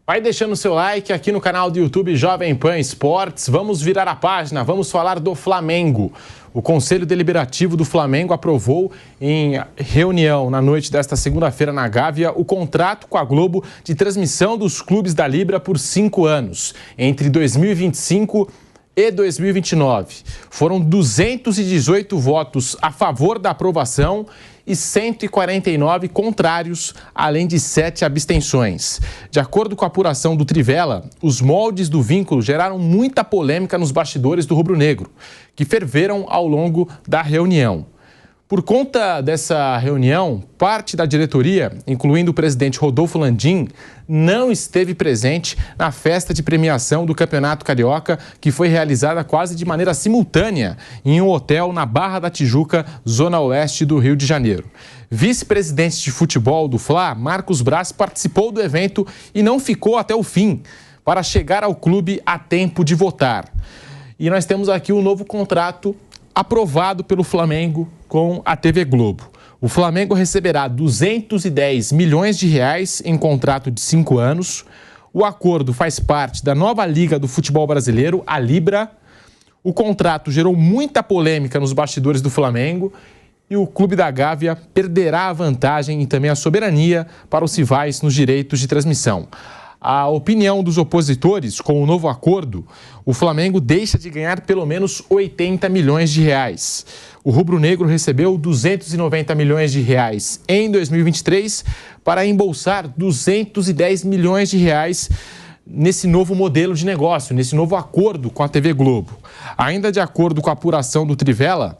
Vai deixando seu like aqui no canal do YouTube Jovem Pan Esportes. Vamos virar a página, vamos falar do Flamengo. O Conselho Deliberativo do Flamengo aprovou em reunião na noite desta segunda-feira na Gávea o contrato com a Globo de transmissão dos clubes da Libra por 5 anos, entre 2025 e 2029. Foram 218 votos a favor da aprovação e 149 contrários, além de 7 abstenções. De acordo com a apuração do Trivela, os moldes do vínculo geraram muita polêmica nos bastidores do rubro-negro, que ferveram ao longo da reunião. Por conta dessa reunião, parte da diretoria, incluindo o presidente Rodolfo Landim, não esteve presente na festa de premiação do Campeonato Carioca, que foi realizada quase de maneira simultânea em um hotel na Barra da Tijuca, zona oeste do Rio de Janeiro. Vice-presidente de futebol do Fla, Marcos Braz, participou do evento e não ficou até o fim para chegar ao clube a tempo de votar. E nós temos aqui um novo contrato aprovado pelo Flamengo com a TV Globo. O Flamengo receberá 210 milhões de reais em contrato de 5 anos. O acordo faz parte da nova Liga do Futebol Brasileiro, a Libra. O contrato gerou muita polêmica nos bastidores do Flamengo e o Clube da Gávea perderá a vantagem e também a soberania para os rivais nos direitos de transmissão. A opinião dos opositores, com o novo acordo, o Flamengo deixa de ganhar pelo menos 80 milhões de reais. O rubro-negro recebeu 290 milhões de reais em 2023 para embolsar 210 milhões de reais nesse novo modelo de negócio, nesse novo acordo com a TV Globo. Ainda de acordo com a apuração do Trivela,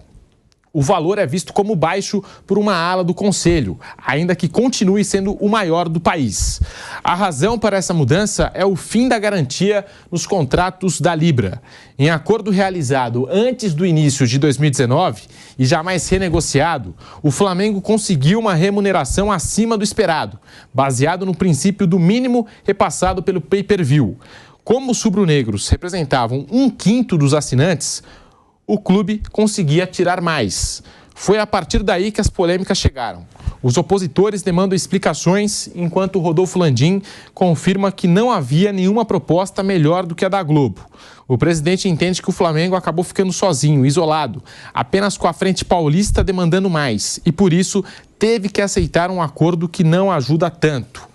o valor é visto como baixo por uma ala do Conselho, ainda que continue sendo o maior do país. A razão para essa mudança é o fim da garantia nos contratos da Libra. Em acordo realizado antes do início de 2019 e jamais renegociado, o Flamengo conseguiu uma remuneração acima do esperado, baseado no princípio do mínimo repassado pelo pay-per-view. Como os rubro-negros representavam 1/5 dos assinantes, o clube conseguia tirar mais. Foi a partir daí que as polêmicas chegaram. Os opositores demandam explicações, enquanto Rodolfo Landim confirma que não havia nenhuma proposta melhor do que a da Globo. O presidente entende que o Flamengo acabou ficando sozinho, isolado, apenas com a frente paulista demandando mais, e por isso teve que aceitar um acordo que não ajuda tanto.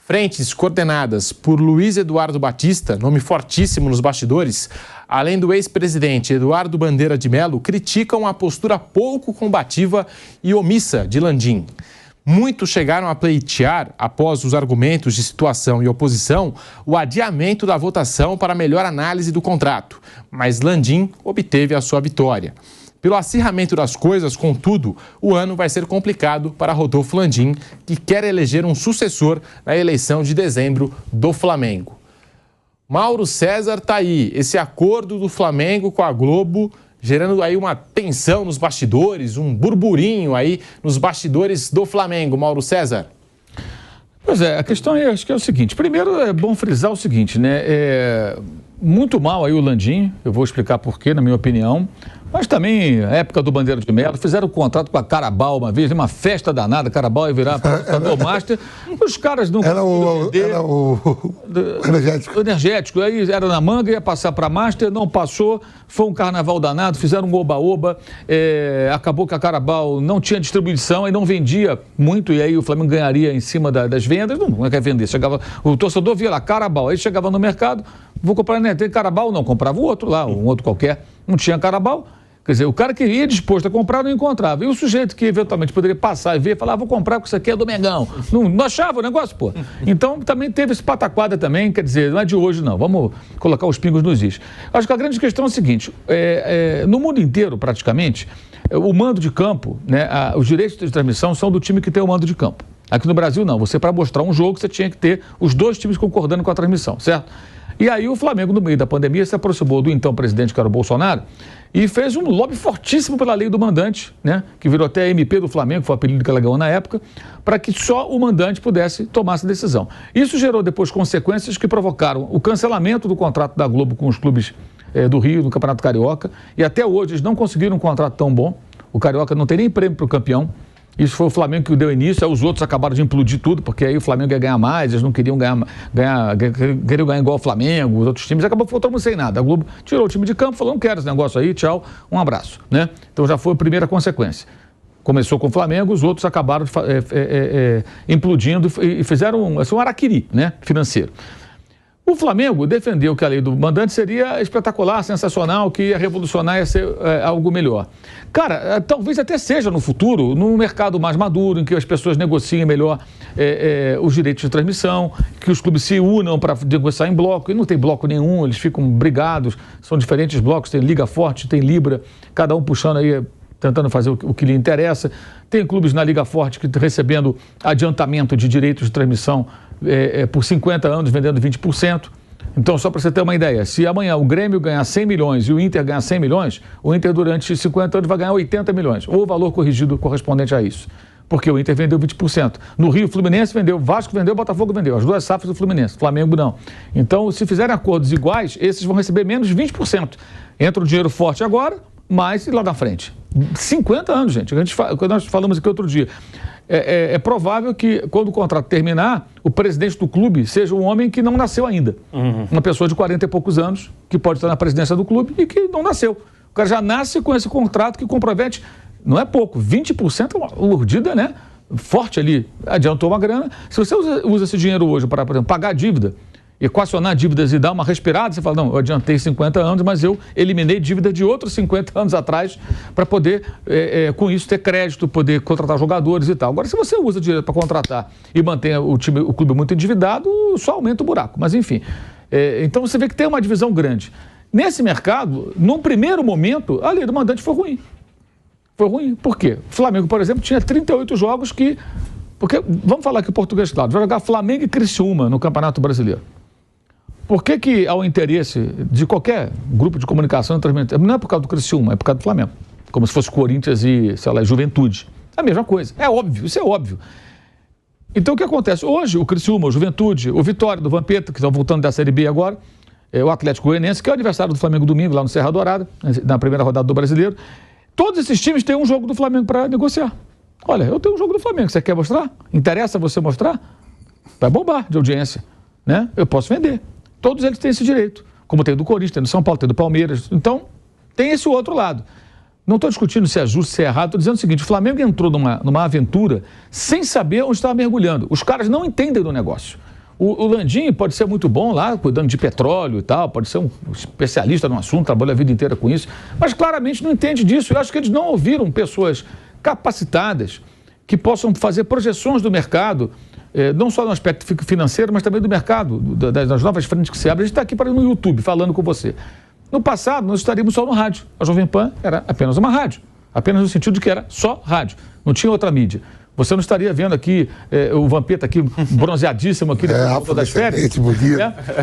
Frentes coordenadas por Luiz Eduardo Batista, nome fortíssimo nos bastidores, além do ex-presidente Eduardo Bandeira de Mello, criticam a postura pouco combativa e omissa de Landim. Muitos chegaram a pleitear, após os argumentos de situação e oposição, o adiamento da votação para melhor análise do contrato, mas Landim obteve a sua vitória. Pelo acirramento das coisas, contudo, o ano vai ser complicado para Rodolfo Landim, que quer eleger um sucessor na eleição de dezembro do Flamengo. Mauro César está aí, esse acordo do Flamengo com a Globo, gerando aí uma tensão nos bastidores, um burburinho aí nos bastidores do Flamengo. Mauro César. Pois é, a questão acho que é o seguinte. Primeiro, é bom frisar o seguinte, né? Muito mal aí o Landim, eu vou explicar por quê, na minha opinião. Mas também, a época do Bandeira de Mello, fizeram um contrato com a Carabao uma vez, uma festa danada, a Carabao ia virar para o Master, os caras não conseguiram vender. Era o energético. O energético, aí era na manga, ia passar para Master, não passou, foi um carnaval danado, fizeram um oba-oba, acabou que a Carabao não tinha distribuição e não vendia muito, e aí o Flamengo ganharia em cima das vendas, não quer vender, o torcedor via lá, Carabao, aí chegava no mercado, vou comprar, né, tem Carabao, não, comprava o outro lá, um outro qualquer, não tinha Carabao. Quer dizer, o cara que ia disposto a comprar não encontrava. E o sujeito que eventualmente poderia passar e ver, falar, vou comprar porque isso aqui é do Mengão. Não achava o negócio, pô. Então também teve esse pataquada também, quer dizer, não é de hoje não. Vamos colocar os pingos nos is. Acho que a grande questão é o seguinte, no mundo inteiro praticamente, o mando de campo, né, os direitos de transmissão são do time que tem o mando de campo. Aqui no Brasil não, você para mostrar um jogo você tinha que ter os dois times concordando com a transmissão, certo? E aí o Flamengo, no meio da pandemia, se aproximou do então presidente, que era o Bolsonaro, e fez um lobby fortíssimo pela lei do mandante, né, que virou até a MP do Flamengo, foi o apelido que ela ganhou na época, para que só o mandante pudesse tomar essa decisão. Isso gerou depois consequências que provocaram o cancelamento do contrato da Globo com os clubes do Rio, no Campeonato Carioca, e até hoje eles não conseguiram um contrato tão bom. O Carioca não tem nem prêmio para o campeão. Isso foi o Flamengo que deu início, aí os outros acabaram de implodir tudo, porque aí o Flamengo ia ganhar mais, eles não queriam queriam ganhar igual o Flamengo, os outros times, acabou ficando todo mundo sem nada. A Globo tirou o time de campo, falou, não quero esse negócio aí, tchau, um abraço, né? Então já foi a primeira consequência. Começou com o Flamengo, os outros acabaram implodindo e fizeram um araquiri, né, financeiro. O Flamengo defendeu que a lei do mandante seria espetacular, sensacional, que ia revolucionar, ia ser algo melhor. Cara, talvez até seja no futuro, num mercado mais maduro, em que as pessoas negociem melhor os direitos de transmissão, que os clubes se unam para negociar em bloco, e não tem bloco nenhum, eles ficam brigados, são diferentes blocos, tem Liga Forte, tem Libra, cada um puxando aí, tentando fazer o que lhe interessa. Tem clubes na Liga Forte que estão recebendo adiantamento de direitos de transmissão por 50 anos, vendendo 20%. Então, só para você ter uma ideia, se amanhã o Grêmio ganhar 100 milhões e o Inter ganhar 100 milhões, o Inter durante 50 anos vai ganhar 80 milhões, ou o valor corrigido correspondente a isso. Porque o Inter vendeu 20%. No Rio, o Fluminense vendeu, o Vasco vendeu, o Botafogo vendeu. As duas safras do Fluminense, Flamengo não. Então, se fizerem acordos iguais, esses vão receber menos de 20%. Entra o dinheiro forte agora, mas lá na frente. 50 anos, gente. Quando nós falamos aqui outro dia. É provável que, quando o contrato terminar, o presidente do clube seja um homem que não nasceu ainda. Uma pessoa de 40 e poucos anos, que pode estar na presidência do clube e que não nasceu. O cara já nasce com esse contrato que compromete, não é pouco, 20% é uma urdida, né? Forte ali, adiantou uma grana. Se você usa esse dinheiro hoje para, por exemplo, pagar a dívida, equacionar dívidas e dar uma respirada, você fala, não, eu adiantei 50 anos, mas eu eliminei dívida de outros 50 anos atrás para poder, com isso, ter crédito, poder contratar jogadores e tal. Agora, se você usa dinheiro para contratar e mantém o clube muito endividado, só aumenta o buraco. Mas, enfim, então você vê que tem uma divisão grande. Nesse mercado, num primeiro momento, a lei do mandante foi ruim. Foi ruim. Por quê? O Flamengo, por exemplo, tinha 38 jogos que... Porque, vamos falar aqui português, claro, vai jogar Flamengo e Criciúma no Campeonato Brasileiro. Por que há o interesse de qualquer grupo de comunicação, não é por causa do Criciúma, é por causa do Flamengo. Como se fosse Corinthians e, sei lá, Juventude. É a mesma coisa. É óbvio, isso é óbvio. Então, o que acontece? Hoje, o Criciúma, o Juventude, o Vitória do Vampeta, que estão voltando da Série B agora, o Atlético Goianiense, que é o aniversário do Flamengo domingo, lá no Serra Dourada, na primeira rodada do Brasileiro. Todos esses times têm um jogo do Flamengo para negociar. Olha, eu tenho um jogo do Flamengo, você quer mostrar? Interessa você mostrar? Vai bombar de audiência, né? Eu posso vender. Todos eles têm esse direito, como tem do Corinthians, tem do São Paulo, tem do Palmeiras. Então, tem esse outro lado. Não estou discutindo se é justo, se é errado, estou dizendo o seguinte, o Flamengo entrou numa aventura sem saber onde estava mergulhando. Os caras não entendem do negócio. O Landim pode ser muito bom lá, cuidando de petróleo e tal, pode ser um especialista no assunto, trabalha a vida inteira com isso, mas claramente não entende disso. Eu acho que eles não ouviram pessoas capacitadas que possam fazer projeções do mercado, não só no aspecto financeiro, mas também do mercado, das novas frentes que se abrem. A gente está aqui no YouTube falando com você. No passado, nós estaríamos só no rádio. A Jovem Pan era apenas uma rádio, apenas no sentido de que era só rádio, não tinha outra mídia. Você não estaria vendo aqui o Vampeta aqui bronzeadíssimo aqui das férias,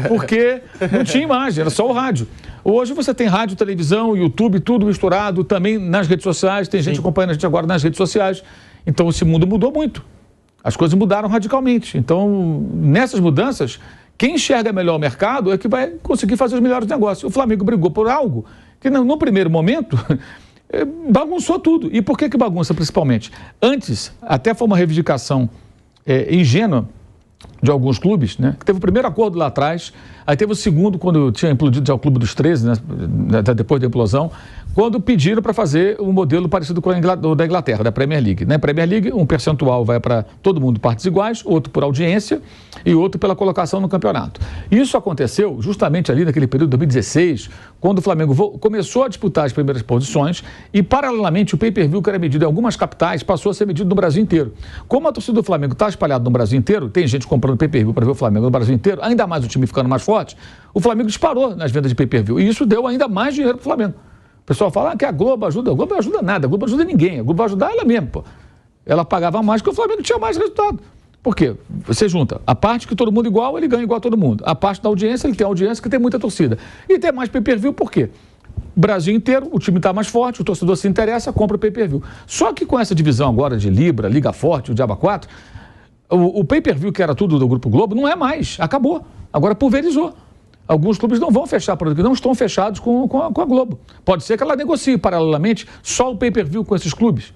porque não tinha imagem, era só o rádio. Hoje você tem rádio, televisão, YouTube, tudo misturado, também nas redes sociais, tem gente acompanhando a gente agora nas redes sociais. Então esse mundo mudou muito. As coisas mudaram radicalmente. Então, nessas mudanças, quem enxerga melhor o mercado é que vai conseguir fazer os melhores negócios. O Flamengo brigou por algo que, no primeiro momento, bagunçou tudo. E por que bagunça, principalmente? Antes, até foi uma reivindicação ingênua de alguns clubes, né? Que teve o primeiro acordo lá atrás, aí teve o segundo, quando tinha implodido já o Clube dos 13, né? Depois da implosão, quando pediram para fazer um modelo parecido com o da Inglaterra, da Premier League. Na Premier League, um percentual vai para todo mundo partes iguais, outro por audiência e outro pela colocação no campeonato. Isso aconteceu justamente ali naquele período de 2016, quando o Flamengo começou a disputar as primeiras posições e, paralelamente, o pay-per-view que era medido em algumas capitais passou a ser medido no Brasil inteiro. Como a torcida do Flamengo está espalhada no Brasil inteiro, tem gente comprando pay-per-view para ver o Flamengo no Brasil inteiro, ainda mais o time ficando mais forte, o Flamengo disparou nas vendas de pay-per-view e isso deu ainda mais dinheiro para o Flamengo. O pessoal fala que a Globo ajuda. A Globo não ajuda nada, a Globo não ajuda ninguém. A Globo vai ajudar ela mesma, pô. Ela pagava mais porque o Flamengo tinha mais resultado. Por quê? Você junta a parte que todo mundo igual, ele ganha igual a todo mundo. A parte da audiência, ele tem audiência que tem muita torcida. E tem mais pay-per-view, por quê? Brasil inteiro, o time está mais forte, o torcedor se interessa, compra o pay-per-view. Só que com essa divisão agora de Libra, Liga Forte, o Diaba 4, o pay-per-view que era tudo do Grupo Globo não é mais, acabou. Agora pulverizou. Alguns clubes não vão fechar, porque não estão fechados com a Globo. Pode ser que ela negocie paralelamente só o pay-per-view com esses clubes.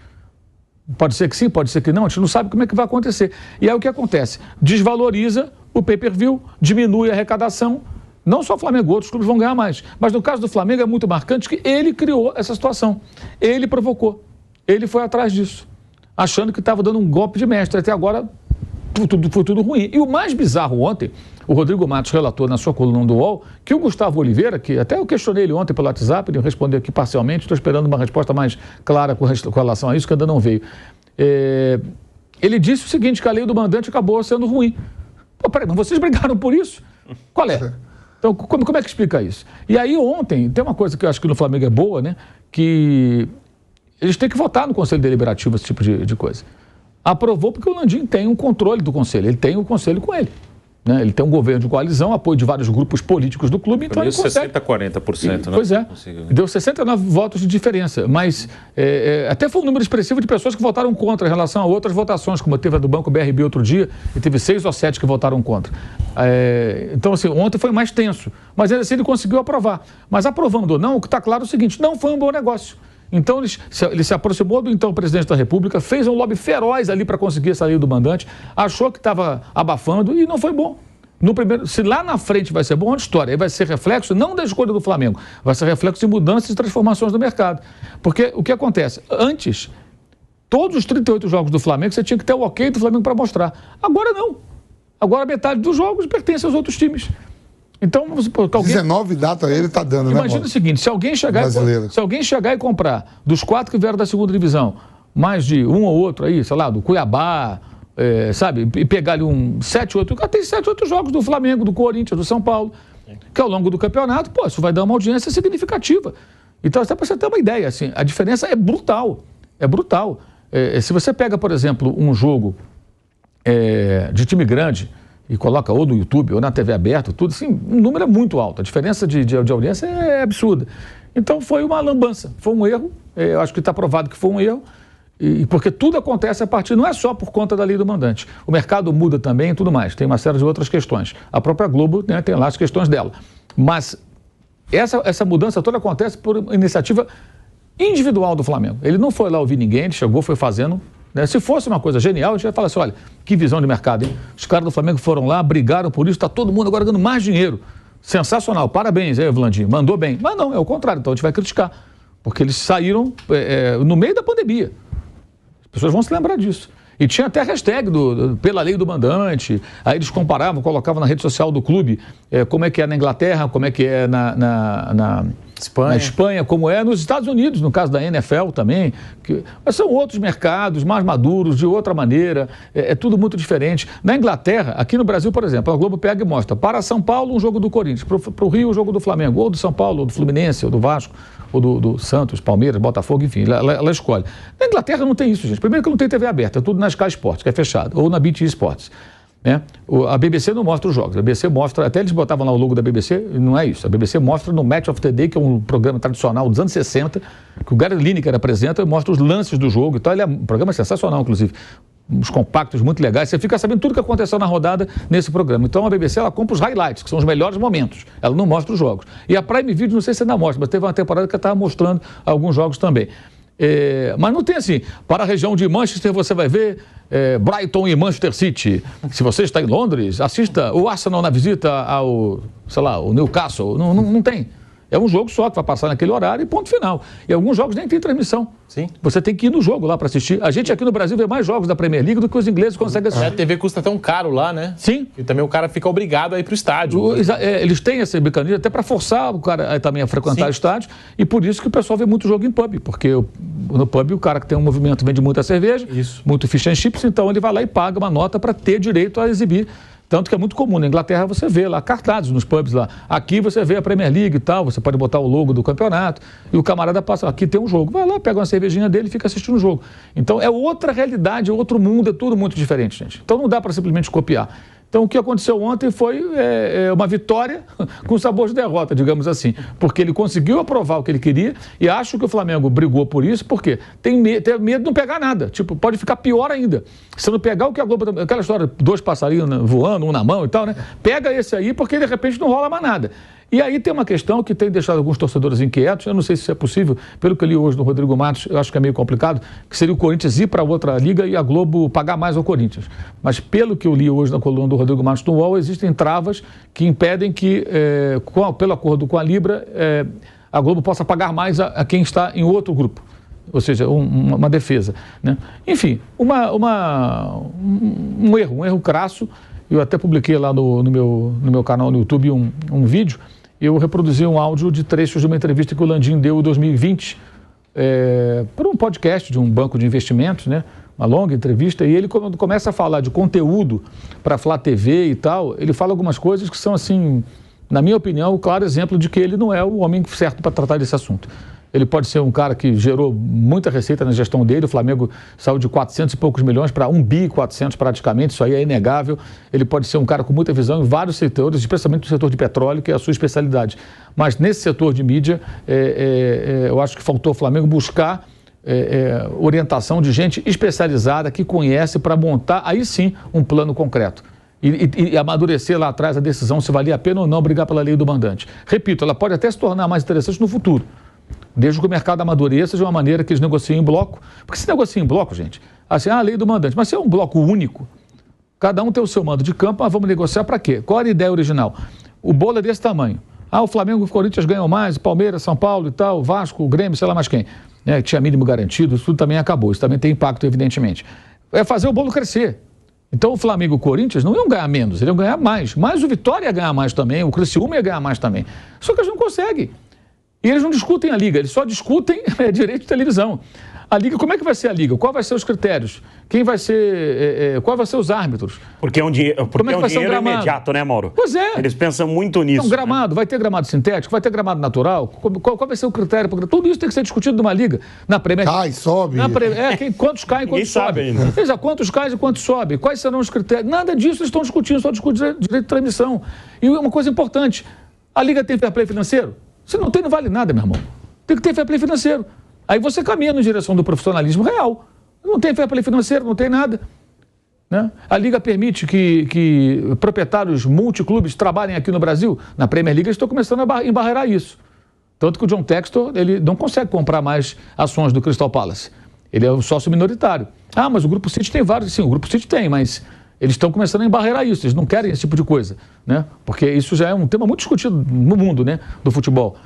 Pode ser que sim, pode ser que não, a gente não sabe como é que vai acontecer. E aí o que acontece? Desvaloriza o pay-per-view, diminui a arrecadação. Não só o Flamengo, outros clubes vão ganhar mais. Mas no caso do Flamengo é muito marcante que ele criou essa situação. Ele provocou. Ele foi atrás disso, achando que estava dando um golpe de mestre. Até agora foi tudo ruim. E o mais bizarro ontem, o Rodrigo Matos relatou na sua coluna do UOL, que o Gustavo Oliveira, que até eu questionei ele ontem pelo WhatsApp, ele respondeu aqui parcialmente, estou esperando uma resposta mais clara com relação a isso, que ainda não veio. Ele disse o seguinte, que a lei do mandante acabou sendo ruim. Pô, peraí, mas vocês brigaram por isso? Qual é? Então, como é que explica isso? E aí ontem, tem uma coisa que eu acho que no Flamengo é boa, né? Que eles têm que votar no Conselho Deliberativo, esse tipo de coisa. Aprovou porque o Landim tem um controle do Conselho, ele tem o Conselho com ele. Né? Ele tem um governo de coalizão, apoio de vários grupos políticos do clube, então ele consegue. 60-40%, né? Pois é, deu 69 votos de diferença, mas até foi um número expressivo de pessoas que votaram contra em relação a outras votações, como teve a do Banco BRB outro dia, e teve 6 ou 7 que votaram contra. Então, assim, ontem foi mais tenso, mas ainda assim ele conseguiu aprovar. Mas aprovando ou não, o que está claro é o seguinte, não foi um bom negócio. Então ele se aproximou do então presidente da República, fez um lobby feroz ali para conseguir essa lei do mandante, achou que estava abafando e não foi bom. Se lá na frente vai ser bom, é outra história. Aí vai ser reflexo não da escolha do Flamengo, vai ser reflexo de mudanças e transformações do mercado. Porque o que acontece? Antes, todos os 38 jogos do Flamengo, você tinha que ter o ok do Flamengo para mostrar. Agora não. Agora metade dos jogos pertence aos outros times. Então, vamos supor que alguém... 19 datas ele está dando, né? Imagina o seguinte, se alguém chegar e comprar dos 4 que vieram da segunda divisão, mais de um ou outro aí, sei lá, do Cuiabá, sabe, e pegar ali 7, 8... Tem 7, 8 jogos do Flamengo, do Corinthians, do São Paulo, que ao longo do campeonato, pô, isso vai dar uma audiência significativa. Então, até para você ter uma ideia, assim, a diferença é brutal. É brutal. Se você pega, por exemplo, um jogo de time grande e coloca ou no YouTube ou na TV aberta, tudo assim, um número é muito alto. A diferença de audiência é absurda. Então foi uma lambança, foi um erro. Eu acho que está provado que foi um erro, porque tudo acontece a partir, não é só por conta da lei do mandante. O mercado muda também e tudo mais, tem uma série de outras questões. A própria Globo, né, tem lá as questões dela. Mas essa mudança toda acontece por iniciativa individual do Flamengo. Ele não foi lá ouvir ninguém, ele chegou, foi fazendo. Né? Se fosse uma coisa genial, a gente ia falar assim, olha, que visão de mercado, hein? Os caras do Flamengo foram lá, brigaram por isso, está todo mundo agora ganhando mais dinheiro. Sensacional, parabéns, Vlandim, mandou bem. Mas não, é o contrário, então a gente vai criticar. Porque eles saíram no meio da pandemia. As pessoas vão se lembrar disso. E tinha até hashtag pela lei do mandante, aí eles comparavam, colocavam na rede social do clube como é que é na Inglaterra, como é que é na Espanha, como é nos Estados Unidos, no caso da NFL também. Mas são outros mercados, mais maduros, de outra maneira, é tudo muito diferente. Na Inglaterra, aqui no Brasil, por exemplo, a Globo pega e mostra para São Paulo um jogo do Corinthians, para o Rio um jogo do Flamengo, ou do São Paulo, ou do Fluminense, ou do Vasco, ou do Santos, Palmeiras, Botafogo, enfim, ela escolhe. Na Inglaterra não tem isso, gente. Primeiro que não tem TV aberta, é tudo na Sky Sports, que é fechado, ou na BT Sports. Né? A BBC não mostra os jogos, a BBC mostra, até eles botavam lá o logo da BBC, não é isso, a BBC mostra no Match of the Day, que é um programa tradicional dos anos 60, que o Gary Lineker apresenta, mostra os lances do jogo e tal, ele é um programa sensacional, inclusive, uns compactos muito legais, você fica sabendo tudo que aconteceu na rodada nesse programa. Então a BBC, ela compra os highlights, que são os melhores momentos, ela não mostra os jogos. E a Prime Video, não sei se ainda mostra, mas teve uma temporada que ela estava mostrando alguns jogos também. Mas não tem assim, para a região de Manchester você vai ver Brighton e Manchester City. Se você está em Londres, assista o Arsenal na visita ao, sei lá, o Newcastle. Não tem. É um jogo só que vai passar naquele horário e ponto final. E alguns jogos nem tem transmissão. Sim. Você tem que ir no jogo lá para assistir. A gente aqui no Brasil vê mais jogos da Premier League do que os ingleses conseguem assistir. A TV custa tão caro lá, né? Sim. E também o cara fica obrigado a ir para o estádio. Eles têm esse mecanismo até para forçar o cara também a frequentar o estádio. E por isso que o pessoal vê muito jogo em pub. Porque no pub o cara que tem um movimento vende muita cerveja, muito fish and chips, então ele vai lá e paga uma nota para ter direito a exibir. Tanto que é muito comum. Na Inglaterra você vê lá cartazes nos pubs lá. Aqui você vê a Premier League e tal, você pode botar o logo do campeonato e o camarada passa, aqui tem um jogo. Vai lá, pega uma cervejinha dele e fica assistindo o jogo. Então é outra realidade, é outro mundo, é tudo muito diferente, gente. Então não dá para simplesmente copiar. Então o que aconteceu ontem foi uma vitória com sabor de derrota, digamos assim. Porque ele conseguiu aprovar o que ele queria e acho que o Flamengo brigou por isso, porque tem medo de não pegar nada. Tipo, pode ficar pior ainda. Se não pegar o que a Globo... Aquela história, 2 passarinhos voando, um na mão e tal, né? Pega esse aí porque de repente não rola mais nada. E aí tem uma questão que tem deixado alguns torcedores inquietos, eu não sei se isso é possível, pelo que eu li hoje no Rodrigo Matos, eu acho que é meio complicado, que seria o Corinthians ir para outra liga e a Globo pagar mais ao Corinthians. Mas pelo que eu li hoje na coluna do Rodrigo Matos no UOL, existem travas que impedem que, pelo acordo com a Libra, a Globo possa pagar mais a quem está em outro grupo. Ou seja, uma defesa, né? Enfim, um erro crasso. Eu até publiquei lá no meu canal no YouTube um vídeo. Eu reproduzi um áudio de trechos de uma entrevista que o Landim deu em 2020 para um podcast de um banco de investimentos, né? Uma longa entrevista, e ele, quando começa a falar de conteúdo para a Flá TV e tal, ele fala algumas coisas que são, assim, na minha opinião, um claro exemplo de que ele não é o homem certo para tratar desse assunto. Ele pode ser um cara que gerou muita receita na gestão dele. O Flamengo saiu de 400 e poucos milhões para 1 bi 400 praticamente, isso aí é inegável. Ele pode ser um cara com muita visão em vários setores, especialmente no setor de petróleo, que é a sua especialidade. Mas nesse setor de mídia, eu acho que faltou ao Flamengo buscar orientação de gente especializada que conhece para montar, aí sim, um plano concreto. E amadurecer lá atrás a decisão se valia a pena ou não brigar pela lei do mandante. Repito, ela pode até se tornar mais interessante no futuro, desde que o mercado amadureça de uma maneira que eles negociem em bloco. Porque se negocia em bloco, gente, assim, a lei do mandante, mas se é um bloco único, cada um tem o seu mando de campo, mas vamos negociar para quê? Qual era a ideia original? O bolo é desse tamanho. O Flamengo e o Corinthians ganham mais, Palmeiras, São Paulo e tal, Vasco, o Grêmio, sei lá mais quem. Tinha mínimo garantido, isso tudo também acabou, isso também tem impacto, evidentemente. É fazer o bolo crescer. Então o Flamengo e o Corinthians não iam ganhar menos, eles iam ganhar mais. Mas o Vitória ia ganhar mais também, o Criciúma ia ganhar mais também. Só que eles não conseguem. E eles não discutem a Liga, eles só discutem direito de televisão. A Liga, como é que vai ser a Liga? Qual vai ser os critérios? Quem vai ser... qual vai ser os árbitros? Porque é um dinheiro imediato, né, Mauro? Pois é. Eles pensam muito nisso. Então, gramado, né? Vai ter gramado sintético? Vai ter gramado natural? Qual vai ser o critério? Tudo isso tem que ser discutido numa Liga. Na Premier... Cai, sobe. Quantos caem e quantos sobem? Quantos caem e quantos sobem? Quais serão os critérios? Nada disso eles estão discutindo, só discutem direito de transmissão. E uma coisa importante, a Liga tem fair play financeiro? Se não tem, não vale nada, meu irmão. Tem que ter fair play financeiro. Aí você caminha na direção do profissionalismo real. Não tem fair play financeiro, não tem nada. Né? A Liga permite que proprietários multiclubes trabalhem aqui no Brasil. Na Premier League eles estão começando a embarrear isso. Tanto que o John Textor, ele não consegue comprar mais ações do Crystal Palace. Ele é um sócio minoritário. Mas o Grupo City tem vários. Sim, o Grupo City tem, mas eles estão começando a embarrear isso. Eles não querem esse tipo de coisa, né? Porque isso já é um tema muito discutido no mundo, né, do futebol.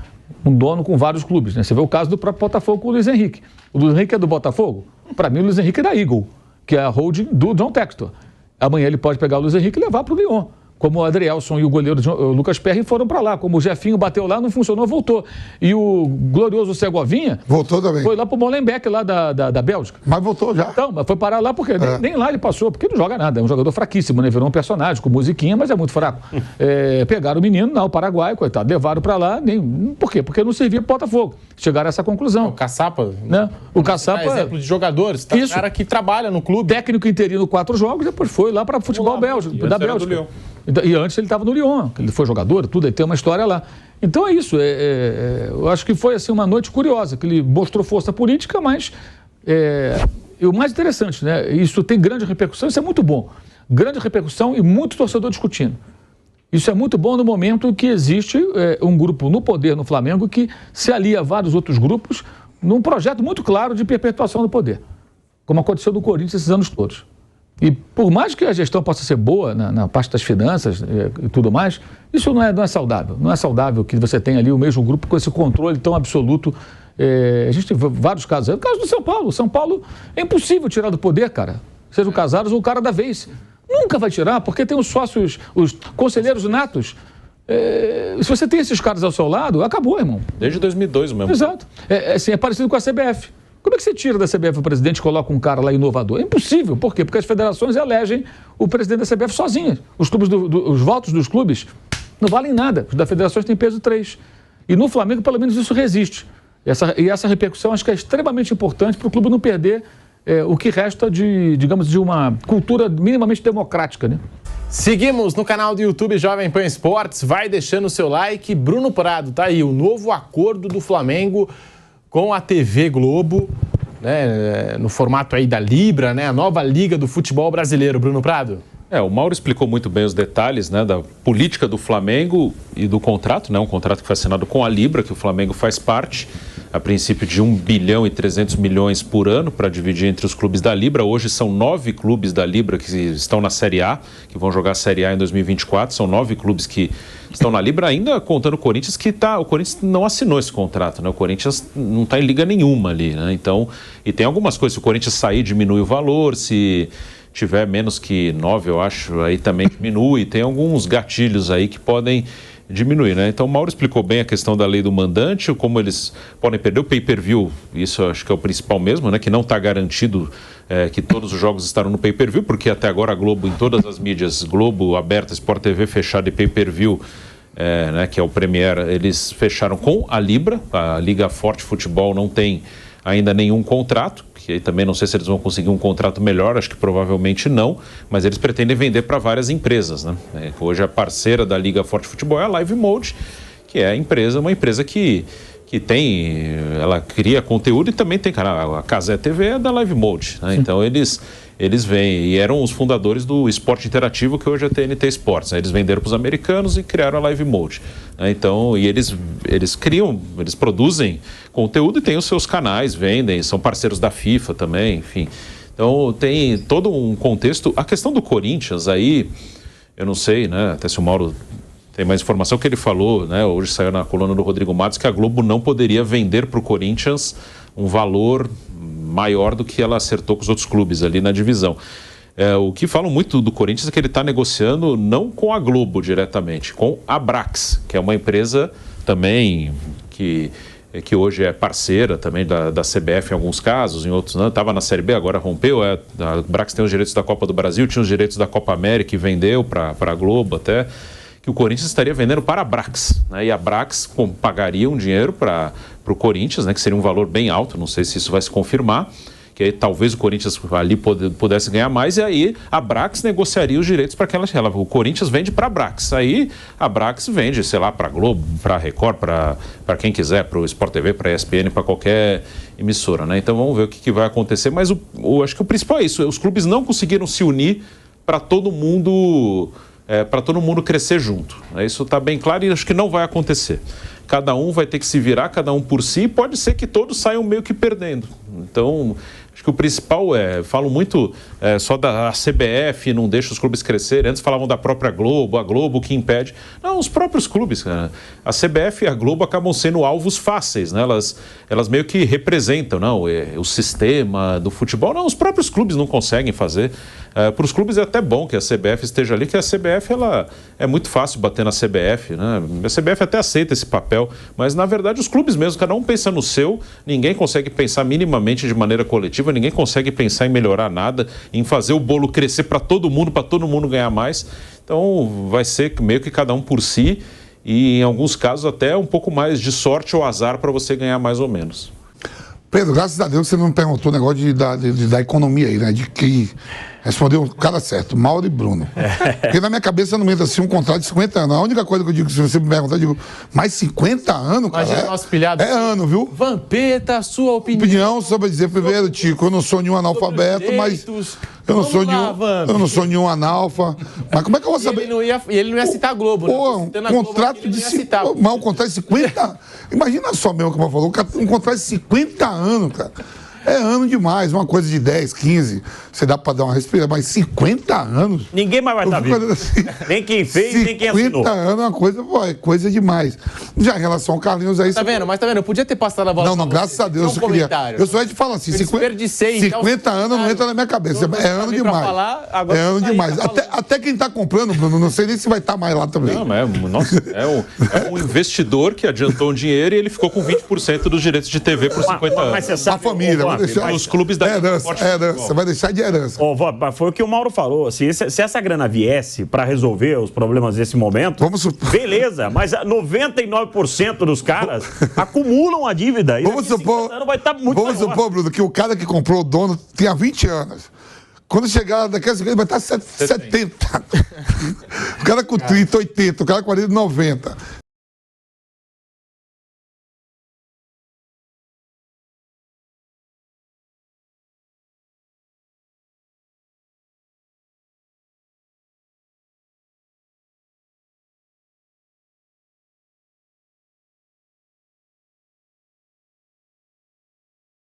Um dono com vários clubes, né? Você vê o caso do próprio Botafogo com o Luiz Henrique. O Luiz Henrique é do Botafogo? Para mim, o Luiz Henrique é da Eagle, que é a holding do John Textor. Amanhã ele pode pegar o Luiz Henrique e levar para o Lyon. Como o Adrielson e o goleiro Lucas Perry foram para lá. Como o Jefinho bateu lá, não funcionou, voltou. E o glorioso Segovinha... Voltou também. Foi lá para o Molenbeek, lá da Bélgica. Mas voltou já. Então, mas foi parar lá porque nem lá ele passou, porque não joga nada. É um jogador fraquíssimo, né? Virou um personagem com musiquinha, mas é muito fraco. Pegaram o menino, o Paraguai, coitado, levaram para lá. Por quê? Porque não servia para o Botafogo. Chegaram a essa conclusão. O Caçapa, né? O Caçapa... exemplo de jogadores, tá? Isso. Um cara que trabalha no clube. Técnico interino 4 jogos, depois foi lá para futebol Bélgica, da Bélgica. E antes ele estava no Lyon, ele foi jogador, tudo, ele tem uma história lá. Então é isso, eu acho que foi assim, uma noite curiosa, que ele mostrou força política, mas o mais interessante, né? Isso tem grande repercussão, isso é muito bom. Grande repercussão e muito torcedor discutindo. Isso é muito bom no momento em que existe um grupo no poder no Flamengo que se alia a vários outros grupos num projeto muito claro de perpetuação do poder, como aconteceu no Corinthians esses anos todos. E por mais que a gestão possa ser boa na parte das finanças e tudo mais, isso não é saudável. Não é saudável que você tenha ali o mesmo grupo com esse controle tão absoluto. A gente tem vários casos. É o caso do São Paulo. São Paulo é impossível tirar do poder, cara. Seja o Casares ou o cara da vez. Nunca vai tirar, porque tem os sócios, os conselheiros natos. Se você tem esses caras ao seu lado, acabou, irmão. Desde 2002 mesmo. Exato. É parecido com a CBF. Como é que você tira da CBF o presidente e coloca um cara lá inovador? É impossível. Por quê? Porque as federações elegem o presidente da CBF sozinhas. Os clubes os votos dos clubes não valem nada. Os da federações têm peso 3. E no Flamengo, pelo menos, isso resiste. E essa repercussão acho que é extremamente importante para o clube não perder o que resta de uma cultura minimamente democrática, né? Seguimos no canal do YouTube Jovem Pan Esportes. Vai deixando o seu like. Bruno Prado, tá aí o novo acordo do Flamengo com a TV Globo, né, no formato aí da Libra, né, a nova Liga do Futebol Brasileiro. Bruno Prado. O Mauro explicou muito bem os detalhes, né, da política do Flamengo e do contrato, né, um contrato que foi assinado com a Libra, que o Flamengo faz parte, a princípio de 1 bilhão e 300 milhões por ano para dividir entre os clubes da Libra. Hoje são 9 clubes da Libra que estão na Série A, que vão jogar a Série A em 2024. São 9 clubes que estão na Libra, ainda contando o Corinthians, o Corinthians não assinou esse contrato, né? O Corinthians não está em liga nenhuma ali, né? Então, e tem algumas coisas, se o Corinthians sair, diminui o valor, se tiver menos que 9, eu acho, aí também diminui. Tem alguns gatilhos aí que podem diminuir, né? Então o Mauro explicou bem a questão da lei do mandante, como eles podem perder o pay-per-view, isso eu acho que é o principal mesmo, né? Que não está garantido que todos os jogos estarão no pay-per-view, porque até agora a Globo, em todas as mídias, Globo, aberta, Sport TV, fechada e pay-per-view, né, que é o Premier, eles fecharam com a Libra, a Liga Forte Futebol não tem ainda nenhum contrato, que aí também não sei se eles vão conseguir um contrato melhor, acho que provavelmente não, mas eles pretendem vender para várias empresas, né? Hoje a parceira da Liga Forte Futebol é a Live Mode, que é uma empresa que tem, ela cria conteúdo e também tem canal, a Cazé TV é da Live Mode, né? Então eles vêm, e eram os fundadores do esporte interativo, que hoje é a TNT Sports, né? Eles venderam para os americanos e criaram a Live Mode, né? Então, e eles criam, eles produzem conteúdo e têm os seus canais, vendem, são parceiros da FIFA também, enfim. Então tem todo um contexto. A questão do Corinthians aí, eu não sei, né, até se o Mauro tem mais informação, que ele falou, né, hoje saiu na coluna do Rodrigo Matos, que a Globo não poderia vender para o Corinthians um valor maior do que ela acertou com os outros clubes ali na divisão. O que falam muito do Corinthians é que ele está negociando não com a Globo diretamente, com a Brax, que é uma empresa também que hoje é parceira também da CBF em alguns casos, em outros não. Estava na Série B, agora rompeu. A Brax tem os direitos da Copa do Brasil, tinha os direitos da Copa América e vendeu para a Globo até, que o Corinthians estaria vendendo para a Brax, né? E a Brax pagaria um dinheiro para o Corinthians, né? Que seria um valor bem alto, não sei se isso vai se confirmar, que aí talvez o Corinthians ali pudesse ganhar mais, e aí a Brax negociaria os direitos para aquela. O Corinthians vende para a Brax, aí a Brax vende, sei lá, para a Globo, para a Record, para quem quiser, para o Sport TV, para a ESPN, para qualquer emissora, né? Então vamos ver o que vai acontecer, mas acho que o principal é isso, os clubes não conseguiram se unir para todo mundo crescer junto. Isso está bem claro e acho que não vai acontecer. Cada um vai ter que se virar, cada um por si, e pode ser que todos saiam meio que perdendo. Então, acho que o principal falam muito só da CBF, não deixa os clubes crescerem. Antes falavam da própria Globo, a Globo que impede. Não, os próprios clubes, cara. A CBF e a Globo acabam sendo alvos fáceis, né? Elas meio que representam, não, o sistema do futebol. Não, os próprios clubes não conseguem fazer. Para os clubes é até bom que a CBF esteja ali, que a CBF ela é muito fácil bater na CBF, né? A CBF até aceita esse papel, mas na verdade os clubes mesmo, cada um pensa no seu, ninguém consegue pensar minimamente de maneira coletiva, ninguém consegue pensar em melhorar nada, em fazer o bolo crescer para todo mundo ganhar mais. Então vai ser meio que cada um por si e em alguns casos até um pouco mais de sorte ou azar para você ganhar mais ou menos. Pedro, graças a Deus você não me perguntou o negócio da economia aí, né? De que respondeu o cara certo, Mauro e Bruno. Porque na minha cabeça não entra assim um contrato de 50 anos. A única coisa que eu digo, se você me perguntar, eu digo, mais 50 anos, cara? Imagina nosso pilhado. É ano, viu? Vampeta, sua opinião. Opinião sobre dizer, primeiro, Tico, eu não sou nenhum analfabeto, mas eu não sou nenhum analfa. Mas como é que eu vou saber? Ele não ia citar a Globo, pô, né? Um contrato de 50. Mas um contrato de 50. Imagina só mesmo como eu falou, um contrato de 50 anos, cara. É ano demais, uma coisa de 10, 15, você dá pra dar uma respirada, mas 50 anos... Ninguém mais vai estar vivo. Assim, nem quem fez, nem quem assinou. 50 anos é uma coisa, pô, é coisa demais. Já em relação ao Carlinhos aí... Tá vendo? Eu podia ter passado a bola. Não, graças a Deus, eu só ia te falar assim, 50 anos não entra na minha cabeça, é ano demais. É ano demais. Até quem tá comprando, Bruno, não sei nem se vai estar mais lá também. Não, é um investidor que adiantou um dinheiro e ele ficou com 20% dos direitos de TV por 50 anos. Mas você sabe, a família, os clubes da herança, vai deixar de herança. Foi o que o Mauro falou. Se essa grana viesse para resolver os problemas desse momento, beleza, mas 99% dos caras acumulam a dívida. Vamos supor, Bruno, que o cara que comprou o dono tinha 20 anos. Quando chegar daqui a 50, vai estar 70. O cara com 30, 80, o cara com 40, 90.